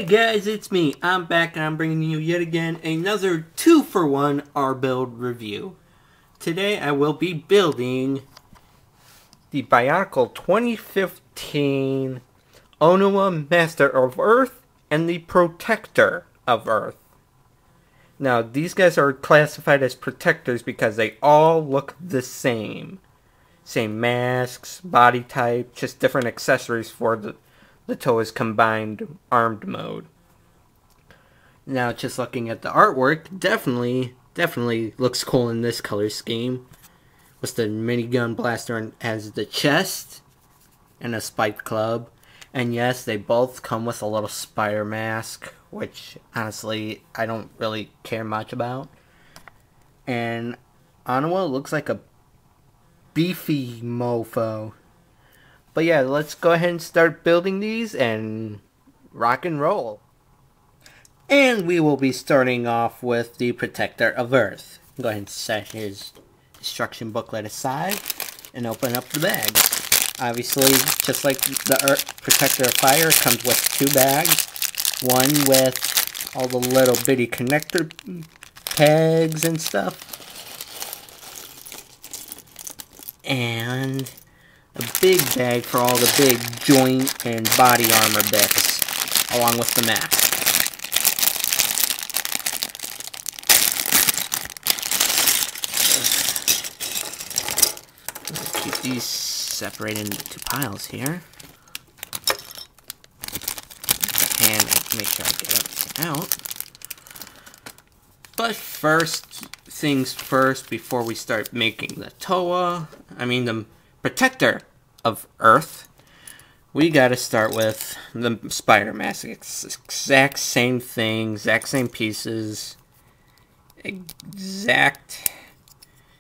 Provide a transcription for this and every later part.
Hey guys, it's me. I'm back and I'm bringing you yet again another 2-for-1 R-Build review. Today I will be building the Bionicle 2015 Onua Master of Earth and the Protector of Earth. Now these guys are classified as protectors because they all look the same. Same masks, body type, just different accessories for the Toa's combined armed mode. Now, just looking at the artwork, definitely looks cool in this color scheme. With the minigun blaster as the chest and a spiked club. And yes, they both come with a little spider mask, which honestly I don't really care much about. And Onua looks like a beefy mofo. But yeah, let's go ahead and start building these and rock and roll. And we will be starting off with the Protector of Earth. Go ahead and set his instruction booklet aside and open up the bags. Obviously, just like the Protector of Fire, it comes with 2 bags. One with all the little bitty connector pegs and stuff. And a big bag for all the big joint and body armor bits, along with the mask. Let's keep these separated into 2 piles here. And make sure I get everything out. But first things first, before we start making the the Protector of Earth, we gotta start with the spider mask. It's exact same thing, exact same pieces, exact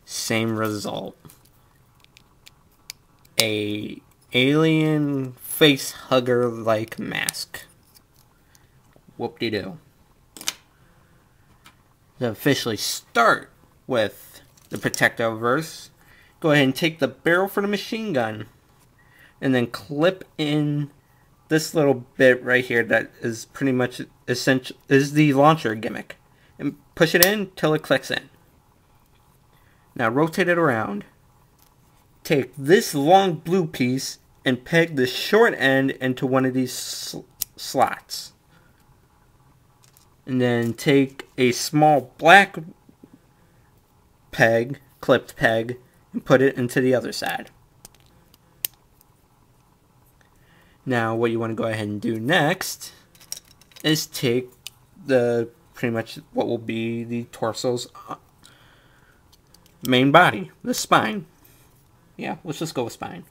same result. A alien face hugger like mask. Whoop-de-doo. To officially start with the Protector of Earth, go ahead and take the barrel for the machine gun and then clip in this little bit right here that is pretty much essential, is the launcher gimmick, and push it in till it clicks in. Now rotate it around. Take this long blue piece and peg the short end into one of these slots. And then take a small black peg, clipped peg, and put it into the other side. Now what you want to go ahead and do next is take the pretty much what will be the torso's main body, the spine. Yeah, let's just go with spine.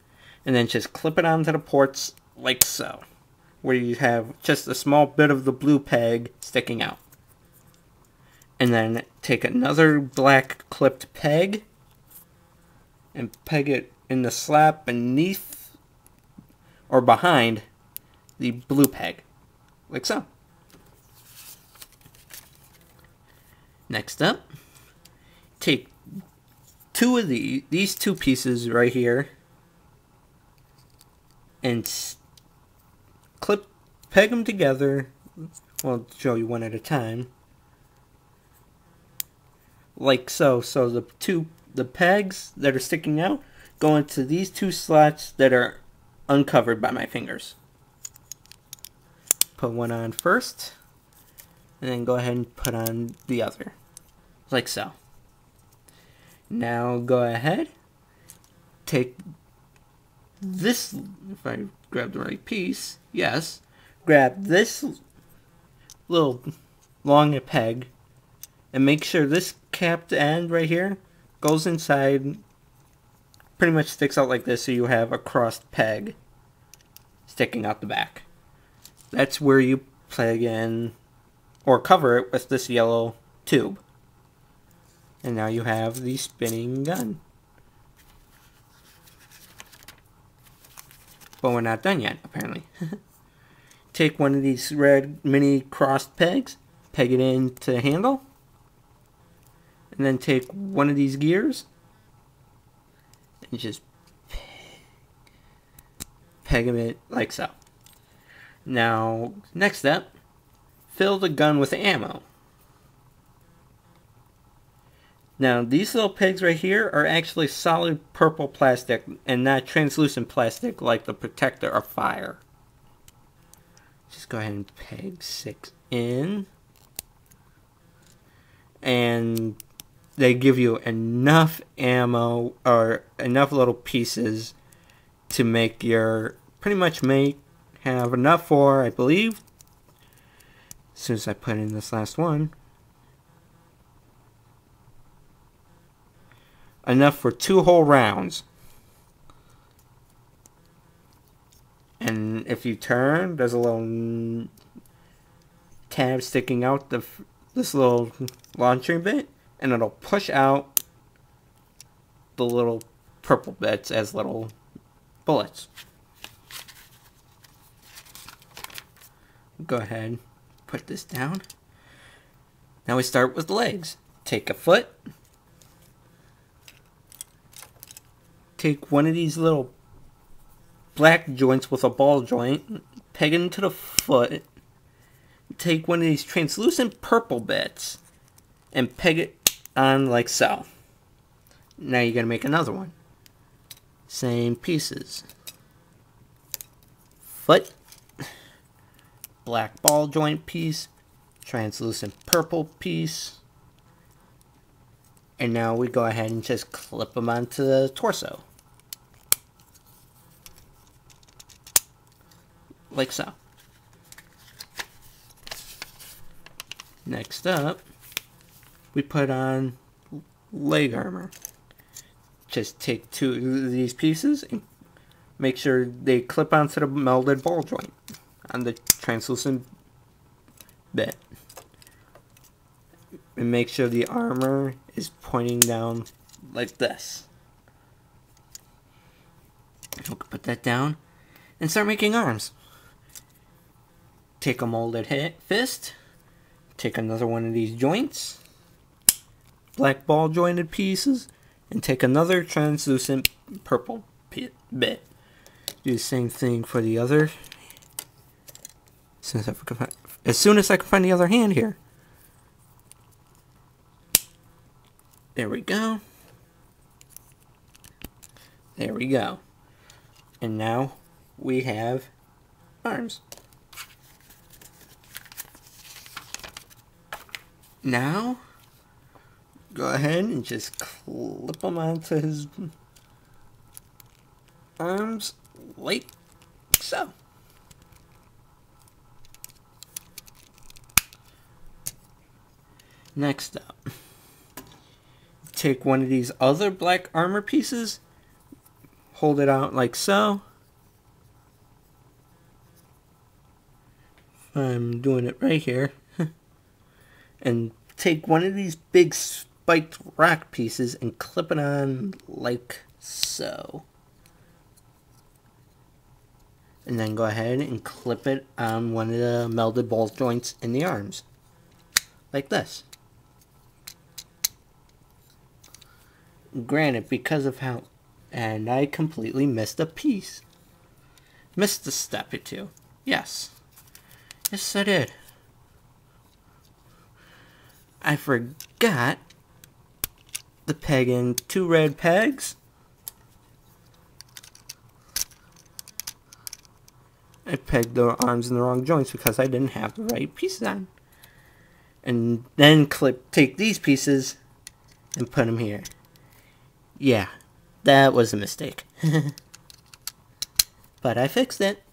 And then just clip it onto the ports like so, where you have just a small bit of the blue peg sticking out. And then take another black clipped peg and peg it in the slot beneath or behind the blue peg, like so. Next up, take 2 of these 2 pieces right here and peg them together. Well, I'll show you one at a time, like so. So the pegs that are sticking out go into these 2 slots that are uncovered by my fingers. Put one on first, and then go ahead and put on the other, like so. Now go ahead, take this, if I grab the right piece, yes, grab this little long peg and make sure this capped end right here goes inside, pretty much sticks out like this, so you have a crossed peg sticking out the back. That's where you plug in or cover it with this yellow tube. And now you have the spinning gun. But we're not done yet, apparently. Take one of these red mini crossed pegs, peg it into the handle, and then take one of these gears and just peg them in like so. Now, next step, fill the gun with ammo. Now, these little pegs right here are actually solid purple plastic and not translucent plastic like the protector of fire. Just go ahead and peg 6 in. And they give you enough ammo or enough little pieces to make your, have enough for, I believe, as soon as I put in this last one, enough for 2 whole rounds. And if you turn, there's a little tab sticking out this little launching bit, and it'll push out the little purple bits as little bullets. Go ahead, put this down. Now we start with the legs. Take a foot. Take one of these little black joints with a ball joint, peg it into the foot. Take one of these translucent purple bits and peg it on like so. Now you're going to make another one. Same pieces. Foot, black ball joint piece, translucent purple piece, and now we go ahead and just clip them onto the torso. Like so. Next up, we put on leg armor. Just take 2 of these pieces and make sure they clip onto the melded ball joint on the translucent bit. And make sure the armor is pointing down like this. And we'll put that down and start making arms. Take a molded fist. Take another one of these joints, black ball jointed pieces, and take another translucent purple bit. Do the same thing for the other. As soon as I can find the other hand here. There we go. There we go. And now we have arms. Now, go ahead and just clip them onto his arms like so. Next up, take one of these other black armor pieces, hold it out like so. I'm doing it right here. And take one of these big spiked rock pieces and clip it on like so. And then go ahead and clip it on one of the melded ball joints in the arms. Like this. Granted, because of how... And I completely missed a piece. Missed a step or two. Yes. Yes, I did. I forgot to peg in 2 red pegs. I pegged the arms in the wrong joints because I didn't have the right pieces on. And then take these pieces and put them here. Yeah, that was a mistake. But I fixed it.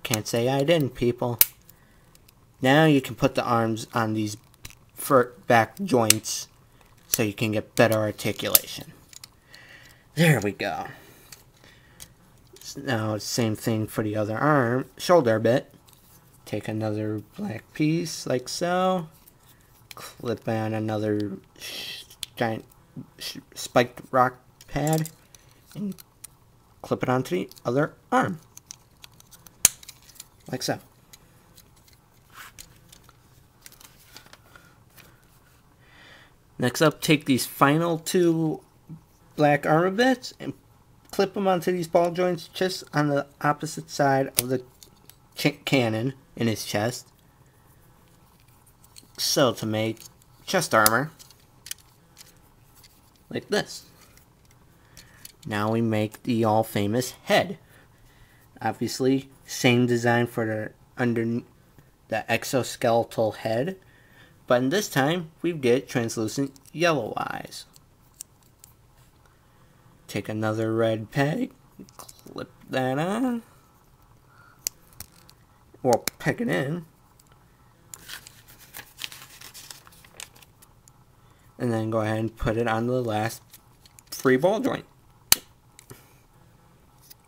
Can't say I didn't, people. Now you can put the arms on these back joints so you can get better articulation. There we go. Now same thing for the other shoulder bit. Take another black piece like so. Clip on another giant spiked rock pad and clip it onto the other arm. Like so. Next up, take these final 2 black armor bits and clip them onto these ball joints just on the opposite side of the cannon in his chest. so to make chest armor like this. Now we make the all famous head. Obviously, same design for the the exoskeletal head, but in this time we get translucent yellow eyes. Take another red peg, clip that on, or peg it in, and then go ahead and put it on the last free ball joint.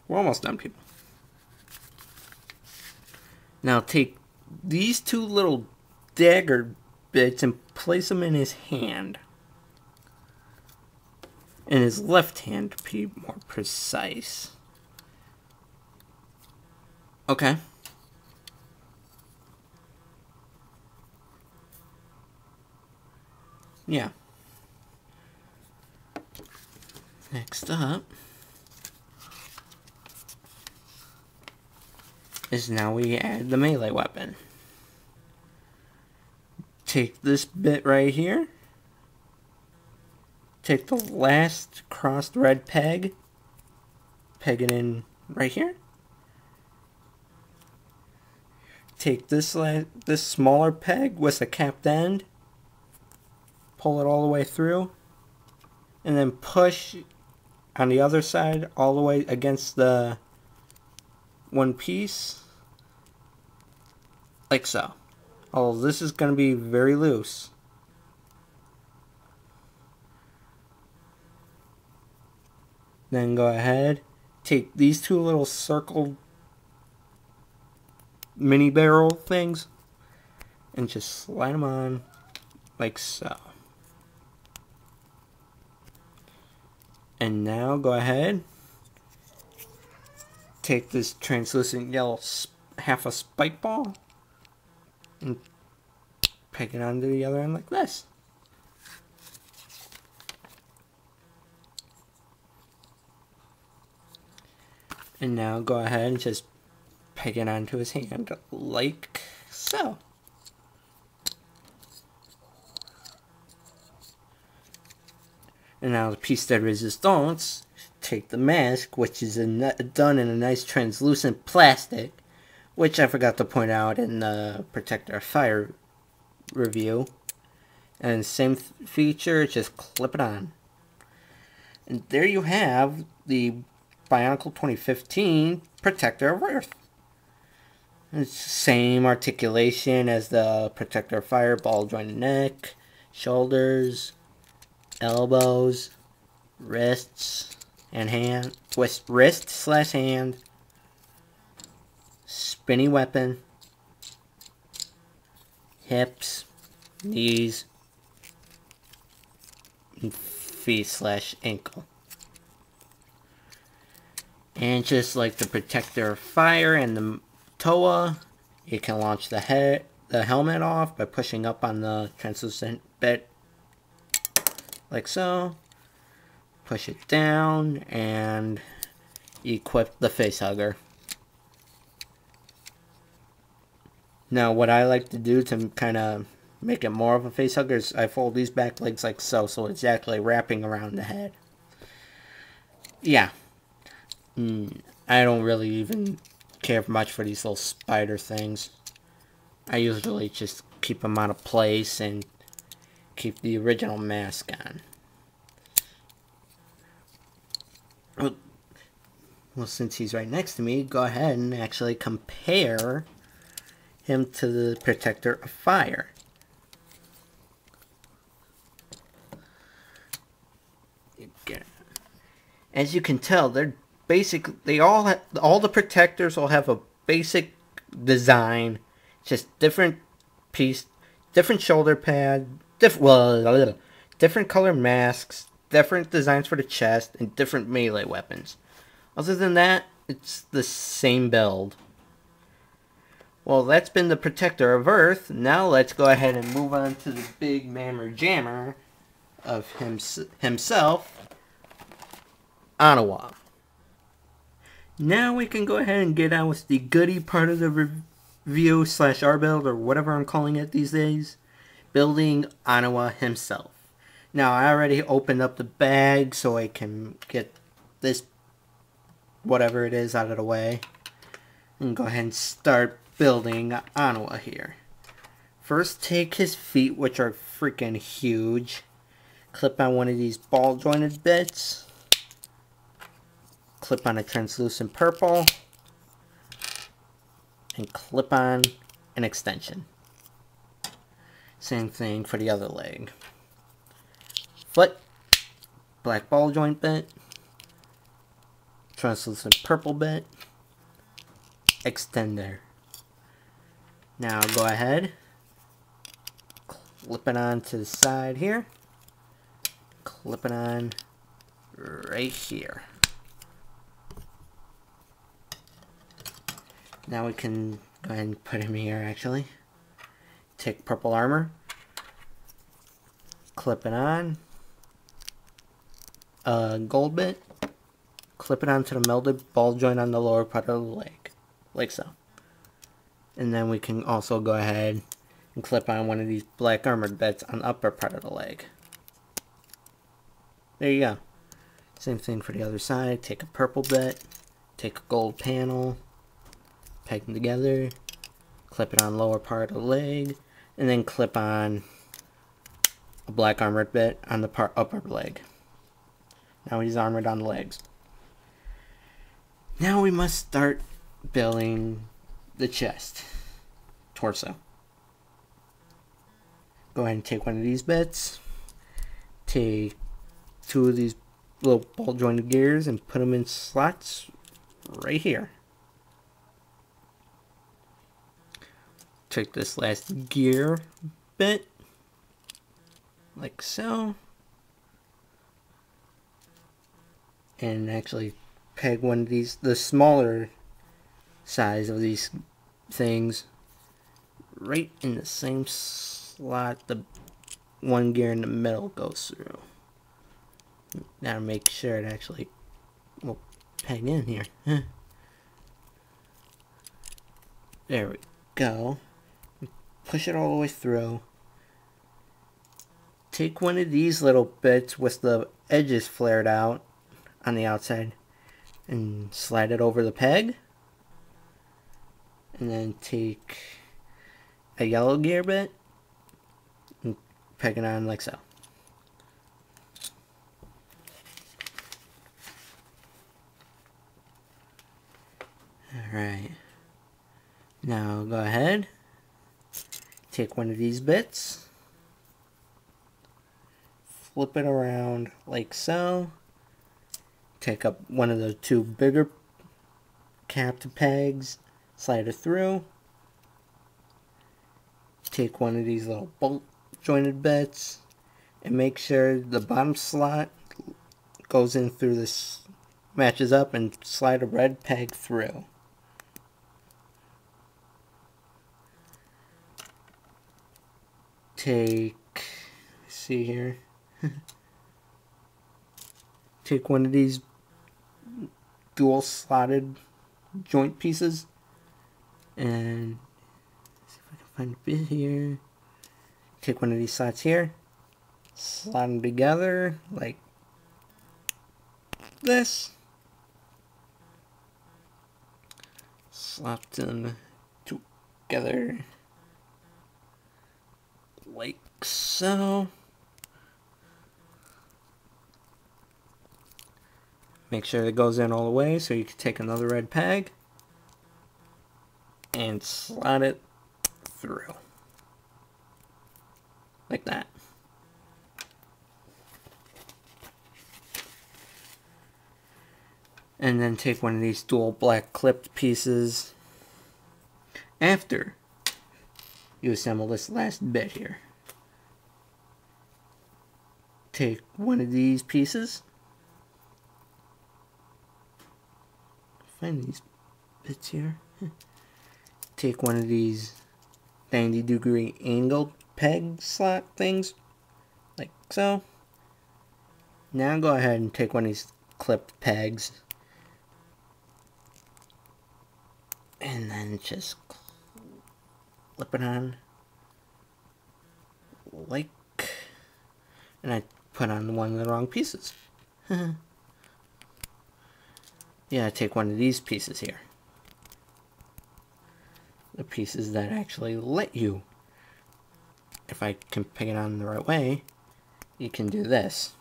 We're almost done, people. Now take these two little dagger bits and place them in his hand. In his left hand, to be more precise. Okay. Yeah. Next up is now we add the melee weapon. Take this bit right here. Take the last crossed red peg. Peg it in right here. Take this smaller peg with the capped end. Pull it all the way through. And then push on the other side all the way against the one piece, like so. Oh, this is going to be very loose. Then go ahead, take these two little circled mini barrel things and just slide them on like so. And now go ahead, take this translucent yellow half a spike ball and peg it onto the other end like this. And now go ahead and just peg it onto his hand like so. And now the piece de resistance, take the mask, which is done in a nice translucent plastic, which I forgot to point out in the Protector of Fire review. And same feature, just clip it on. And there you have the Bionicle 2015 Protector of Earth. It's the same articulation as the Protector of Fire, ball jointed neck, shoulders, elbows, wrists, and hand, wrist/hand, spinny weapon, hips, knees, and feet/ankle. And just like the Protector of Fire and the Toa, you can launch the helmet off by pushing up on the translucent bit like so. Push it down and equip the face hugger. Now what I like to do to kind of make it more of a face hugger is I fold these back legs like so, so it's actually wrapping around the head. Yeah. I don't really even care much for these little spider things. I usually just keep them out of place and keep the original mask on. Well, since he's right next to me, go ahead and actually compare him to the Protector of Fire. As you can tell, they're basically all the protectors will have a basic design, just different piece, different shoulder pad, different color masks, different designs for the chest, and different melee weapons. Other than that, it's the same build. Well, that's been the Protector of Earth. Now let's go ahead and move on to the big mammer jammer of himself, Onua. Now we can go ahead and get on with the goody part of the review / our build, or whatever I'm calling it these days. building Onua himself. Now, I already opened up the bag so I can get this, whatever it is, out of the way. And go ahead and start building Onua here. First, take his feet, which are freaking huge. Clip on one of these ball jointed bits. Clip on a translucent purple. And clip on an extension. Same thing for the other leg. Foot, black ball joint bit, translucent purple bit, extender. Now go ahead, clip it on to the side here, clip it on right here. Now we can go ahead and put him here actually. Take purple armor, clip it on, gold bit, clip it onto the melded ball joint on the lower part of the leg, like so. And then we can also go ahead and clip on one of these black armored bits on the upper part of the leg. There you go. Same thing for the other side. Take a purple bit, take a gold panel, peg them together, clip it on lower part of the leg, and then clip on a black armored bit on the upper leg. Now he's armored on the legs. Now we must start building the chest, torso. Go ahead and take one of these bits, take two of these little ball jointed gears and put them in slots right here. Take this last gear bit, like so, and actually peg one of these, the smaller size of these things, right in the same slot the one gear in the middle goes through. Now make sure it actually will peg in here. There we go. Push it all the way through. Take one of these little bits with the edges flared out on the outside and slide it over the peg. And then take a yellow gear bit and peg it on like so. Alright. Now go ahead. Take one of these bits, flip it around like so, take up one of the two bigger capped pegs, slide it through, take one of these little bolt jointed bits, and make sure the bottom slot goes in through this, matches up, and slide a red peg through. Take, let's see here, take one of these dual slotted joint pieces and see if I can find a bit here. Take one of these slots here, slot them together like this, slot them together like so. Make sure it goes in all the way, so you can take another red peg and slot it through. Like that. And then take one of these dual black clipped pieces after you assemble this last bit here. Take one of these pieces, find these bits here, take one of these 90-degree angled peg slot things, like so. Now go ahead and take one of these clipped pegs and then just clip it on like, and I put on one of the wrong pieces. Yeah, I take one of these pieces here. The pieces that actually let you. If I can pick it on the right way, you can do this.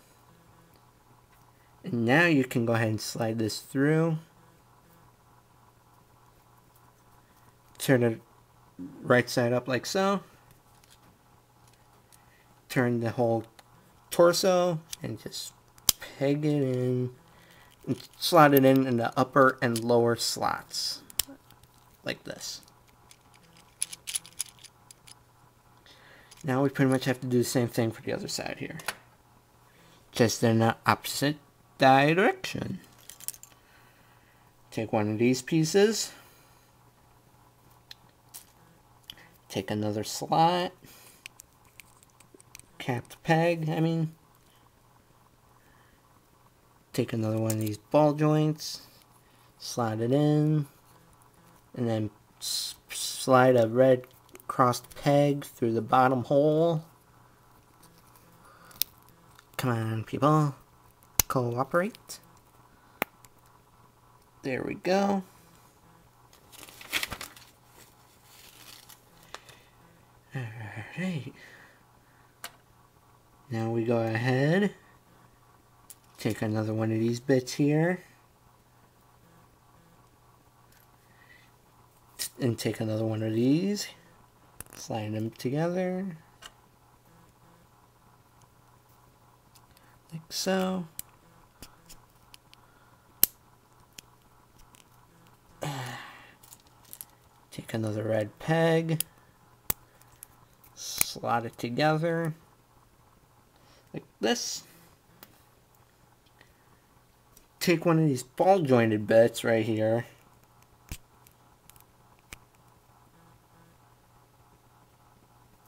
And now you can go ahead and slide this through. Turn it right side up like so. Turn the whole torso and just peg it in. And slot it in the upper and lower slots. Like this. Now we pretty much have to do the same thing for the other side here. Just in the opposite direction. Take one of these pieces. Take another slot. Capped peg, I mean. Take another one of these ball joints. Slide it in. And then slide a red crossed peg through the bottom hole. Come on, people. Cooperate. There we go. Alright. Now we go ahead. Take another one of these bits here. And take another one of these. Slide them together. Like so. Take another red peg. Slot it together. Like this. Take one of these ball jointed bits right here.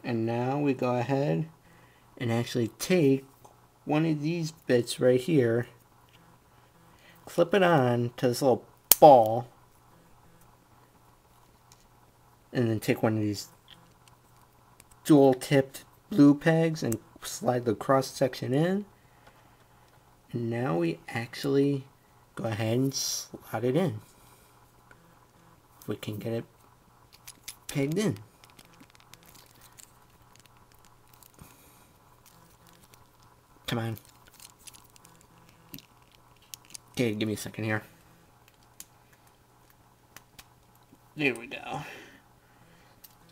And now we go ahead and actually take one of these bits right here, clip it on to this little ball, and then take one of these dual tipped blue pegs and slide the cross section in. And now we actually go ahead and slot it in. If we can get it pegged in. Come on. Okay, give me a second here. There we go.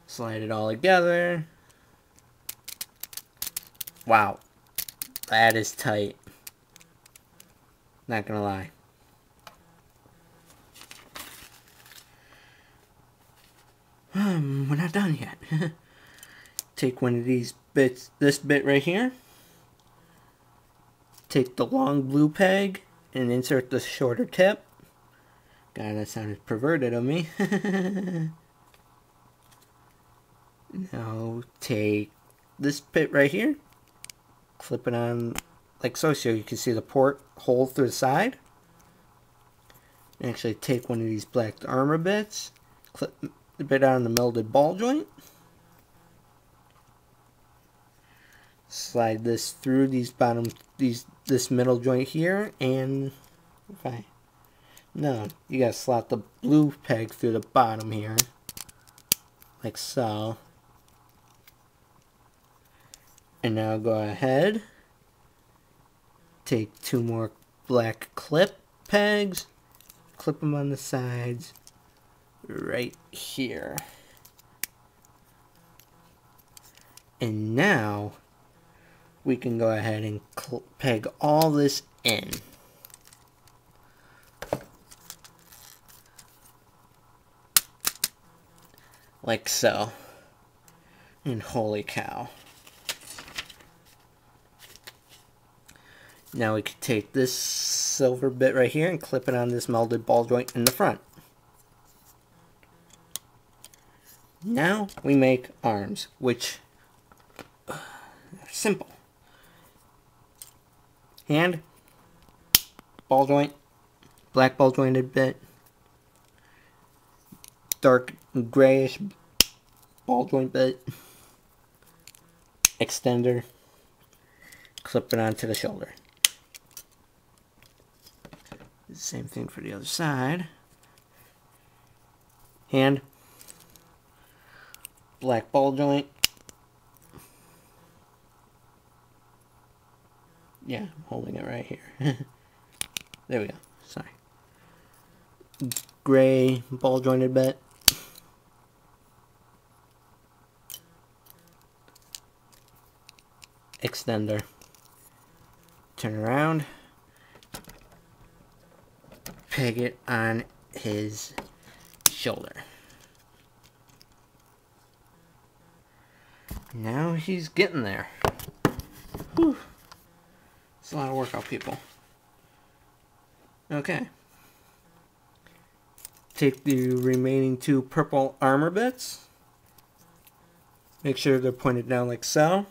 Slide it all together. Wow. That is tight. Not gonna lie. We're not done yet. Take one of these bits, this bit right here. Take the long blue peg and insert the shorter tip. God, that sounded perverted of me. Now take this bit right here. Clip it on like so, so you can see the port hole through the side. And actually take one of these black armor bits. Clip the bit on the melded ball joint. Slide this through these bottom, this middle joint here, and no, you gotta slot the blue peg through the bottom here, like so. And now go ahead, take two more black clip pegs, clip them on the sides, right here. And now we can go ahead and peg all this in. Like so. And holy cow. Now we can take this silver bit right here and clip it on this melded ball joint in the front. Now we make arms, which are simple. Hand, ball joint, black ball jointed bit, dark grayish ball joint bit, extender, clip it onto the shoulder. Same thing for the other side. Hand, black ball joint. Yeah, I'm holding it right here. There we go. Sorry. Gray ball jointed bit. Extender. Turn around. Peg it on his shoulder. Now he's getting there. Whew. It's a lot of workout, people. Okay. Take the remaining 2 purple armor bits. Make sure they're pointed down like so.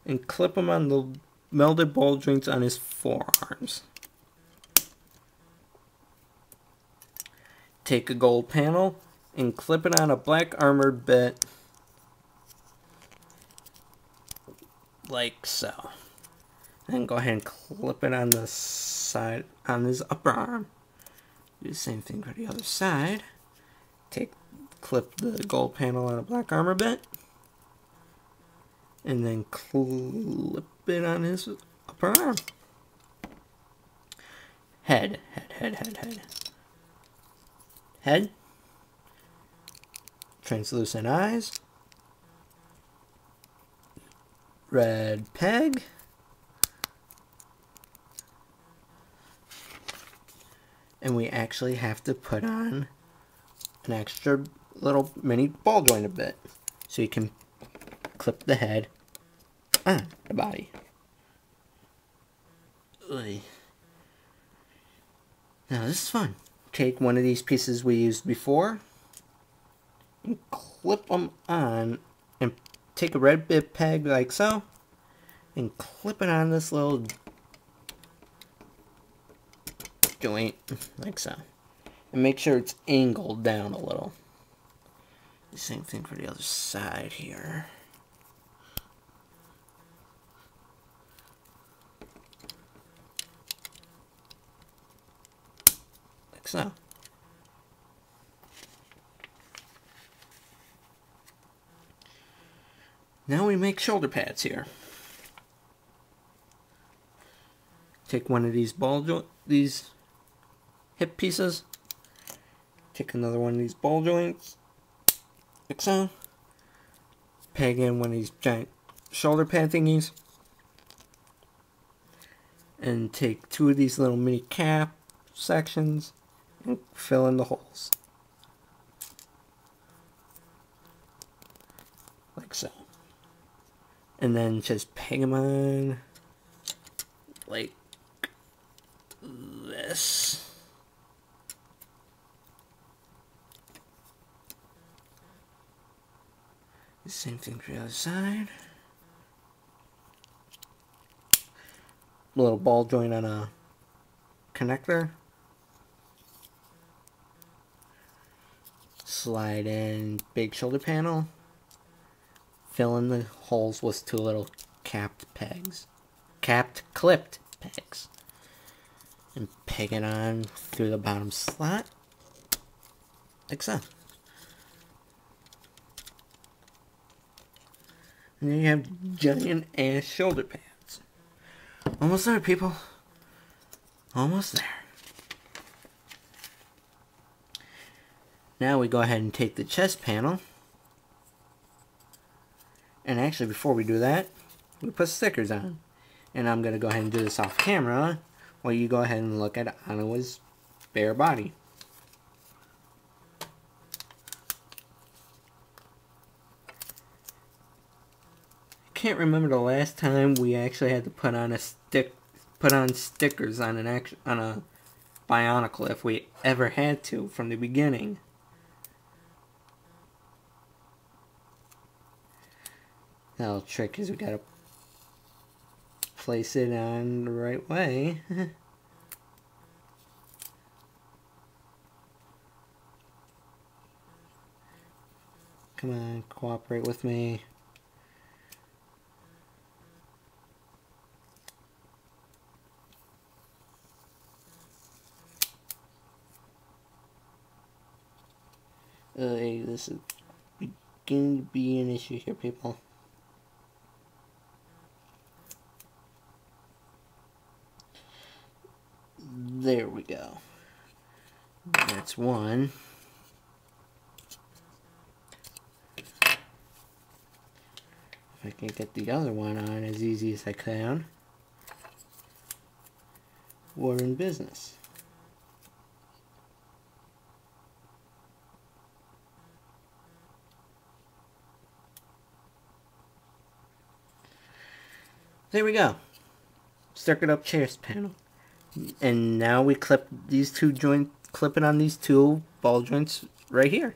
And clip them on the melded ball joints on his forearms. Take a gold panel and clip it on a black armored bit like so. And go ahead and clip it on the side, on his upper arm. Do the same thing for the other side. Clip the gold panel on a black armor bit. And then clip it on his upper arm. Head. Head. Translucent eyes. Red peg. And we actually have to put on an extra little mini ball joint bit. So you can clip the head on the body. Oy. Now this is fun. Take one of these pieces we used before and clip them on, and take a red bit peg like so and clip it on this little joint like so, and make sure it's angled down a little. The same thing for the other side here. Like so. Now we make shoulder pads here. Take one of these hip pieces. Take another one of these ball joints. Like so. Peg in one of these giant shoulder pad thingies. And take 2 of these little mini cap sections and fill in the holes. Like so. And then just peg them on like this. The same thing for the other side. A little ball joint on a connector. Slide in big shoulder panel. Fill in the holes with 2 little clipped pegs. And peg it on through the bottom slot. Like so. And then you have giant ass shoulder pads. Almost there, people. Almost there. Now we go ahead and take the chest panel. And actually, before we do that, we put stickers on. And I'm going to go ahead and do this off camera while you go ahead and look at Onua's bare body. I can't remember the last time we actually had to put on stickers on a Bionicle, if we ever had to from the beginning. The little trick is we gotta place it on the right way. Come on, cooperate with me. This is beginning to be an issue here, people. There we go. That's one. If I can get the other one on as easy as I can, we're in business. There we go. Circuit up chairs panel. And now we clip these two joints, clip it on these two ball joints right here.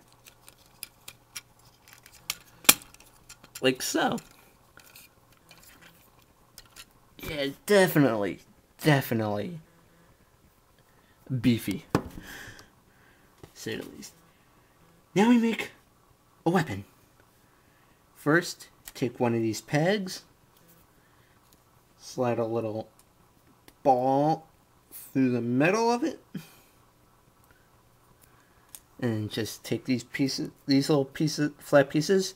Like so. Yeah, definitely beefy. To say the least. Now we make a weapon. First, take one of these pegs, slide a little ball through the middle of it, and just take these pieces, these little pieces, flat pieces,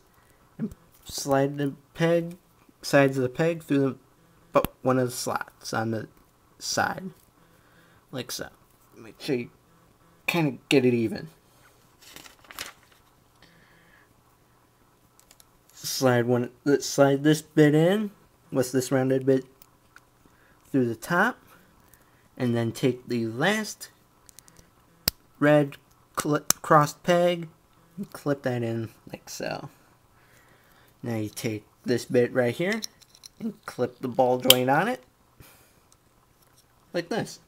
and slide the peg, sides of the peg through one of the slots on the side, like so. Make sure you kind of get it even. Slide this bit in with this rounded bit through the top, and then take the last red crossed peg and clip that in like so. Now you take this bit right here and clip the ball joint on it like this.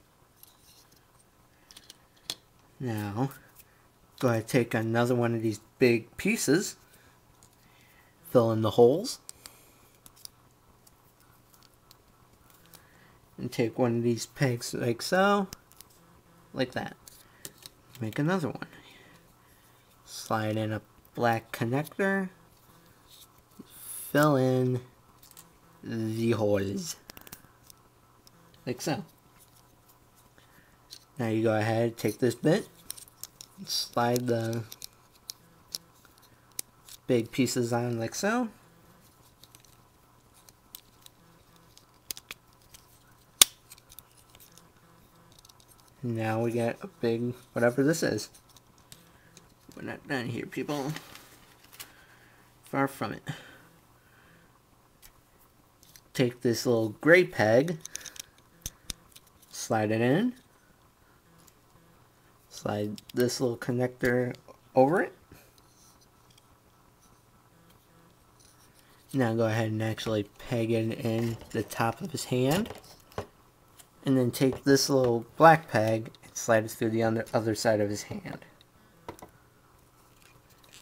Now go ahead and take another one of these big pieces, fill in the holes, and take one of these pegs like so, like that. Make another one. Slide in a black connector, fill in the holes, like so. Now you go ahead, take this bit, slide the big pieces on like so. Now we get a big, whatever this is. We're not done here, people. Far from it. Take this little gray peg, slide it in, slide this little connector over it. Now go ahead and actually peg it in the top of his hand. And then take this little black peg and slide it through the other side of his hand.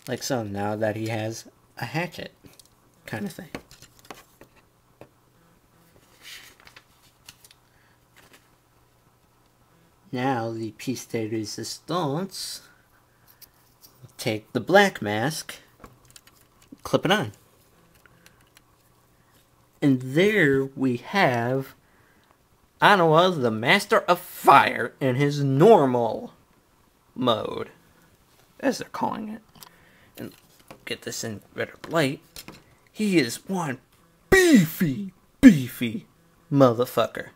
Like so, now that he has a hatchet kind of thing. Now the piece de resistance, take the black mask, clip it on. And there we have Onua, the Master of Fire, in his normal mode, as they're calling it. And get this in better light. He is one beefy motherfucker.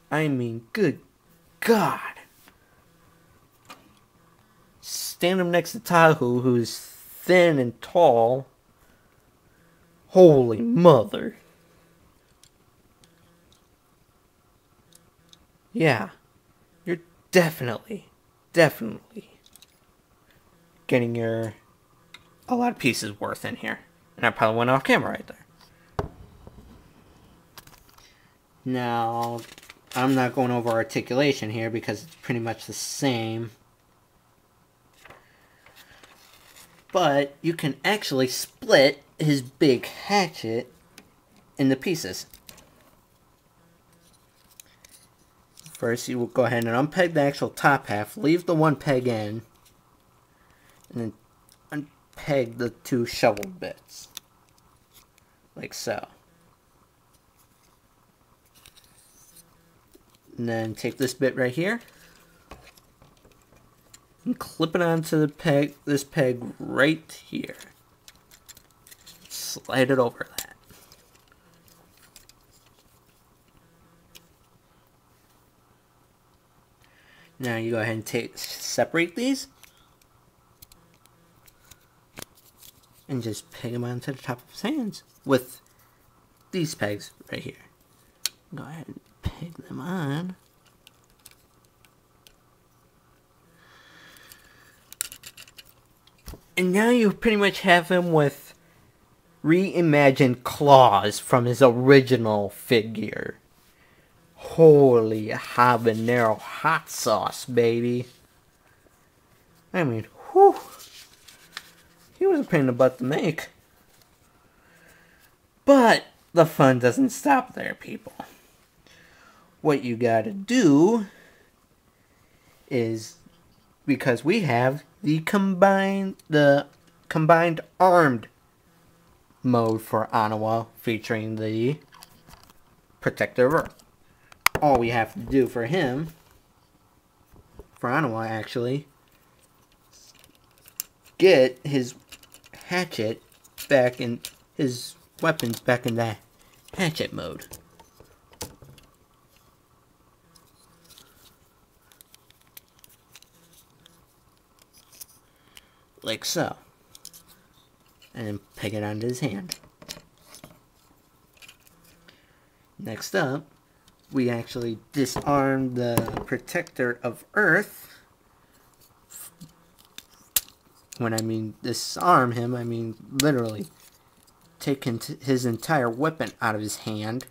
I mean, good God. Stand him next to Tahu, who's thin and tall. Holy mother. Yeah, you're definitely getting a lot of pieces worth in here. And I probably went off camera right there. Now, I'm not going over articulation here because it's pretty much the same. But you can actually split his big hatchet into pieces. First, you will go ahead and unpeg the actual top half, leave the one peg in, and then unpeg the two shoveled bits, like so. And then take this bit right here, and clip it onto the peg, this peg right here. Slide it over that. Now you go ahead and separate these and just peg them onto the top of his hands with these pegs right here. Go ahead and peg them on. And now you pretty much have him with reimagined claws from his original figure. Holy habanero hot sauce, baby. I mean, whew. He was a pain in the butt to make. But the fun doesn't stop there, people. What you gotta do is, because we have the combined armed mode for Onua, featuring the Protector of Earth. All we have to do for him, for Onua actually, get his hatchet back in, his weapons back in the hatchet mode. Like so. And then peg it onto his hand. Next up, we actually disarm the Protector of Earth. When I mean disarm him, I mean literally take his entire weapon out of his hand.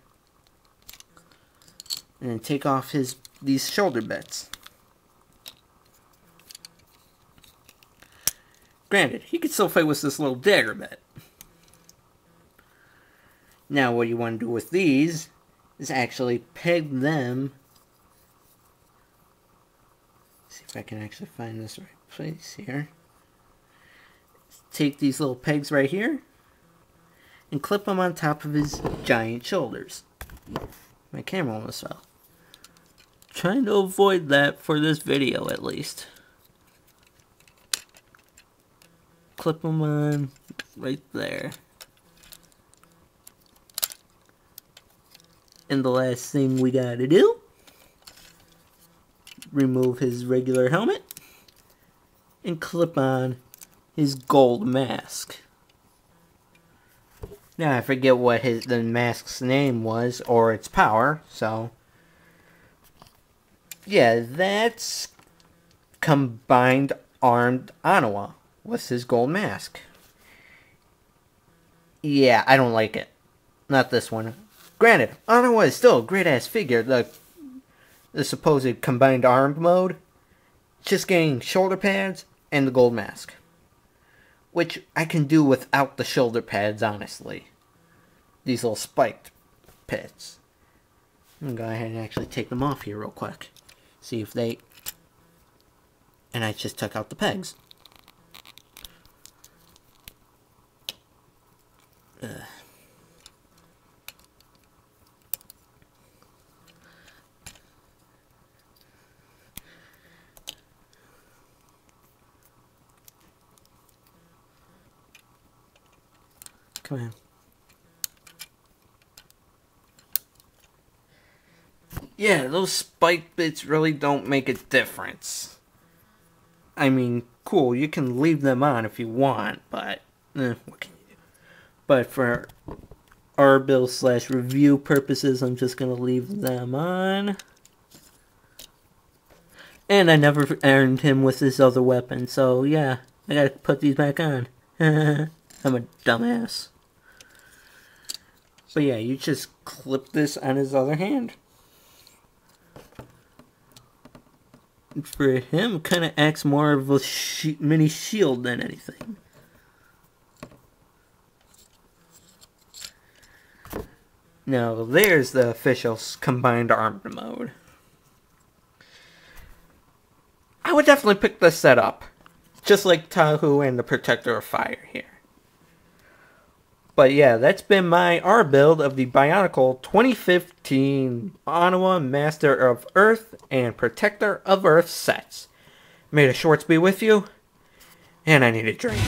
And then take off these shoulder bits. Granted, he could still fight with this little dagger bit. Now what you want to do with these is actually peg them. Let's see if I can actually find this right place here. Take these little pegs right here and clip them on top of his giant shoulders. My camera almost fell. Trying to avoid that for this video at least. Clip them on right there. And the last thing we gotta do, remove his regular helmet and clip on his gold mask. Now I forget what the mask's name was or its power, so yeah, that's combined armed Onua with his gold mask. Yeah, I don't like it. Not this one. Granted, Onua is still a great-ass figure. The supposed combined armed mode, just getting shoulder pads and the gold mask. Which I can do without the shoulder pads, honestly. These little spiked pits. I'm going to go ahead and actually take them off here real quick. See if they... And I just took out the pegs. Come on. Yeah, those spike bits really don't make a difference. I mean, cool, you can leave them on if you want, but what can you do? But for our build / review purposes, I'm just gonna leave them on. And I never earned him with this other weapon, so yeah, I gotta put these back on. I'm a dumbass. But yeah, you just clip this on his other hand. For him, kind of acts more of a mini shield than anything. Now, there's the official combined armed mode. I would definitely pick this setup, just like Tahu and the Protector of Fire here. But yeah, that's been my R build of the Bionicle 2015 Onua Master of Earth and Protector of Earth sets. May the shorts be with you. And I need a drink.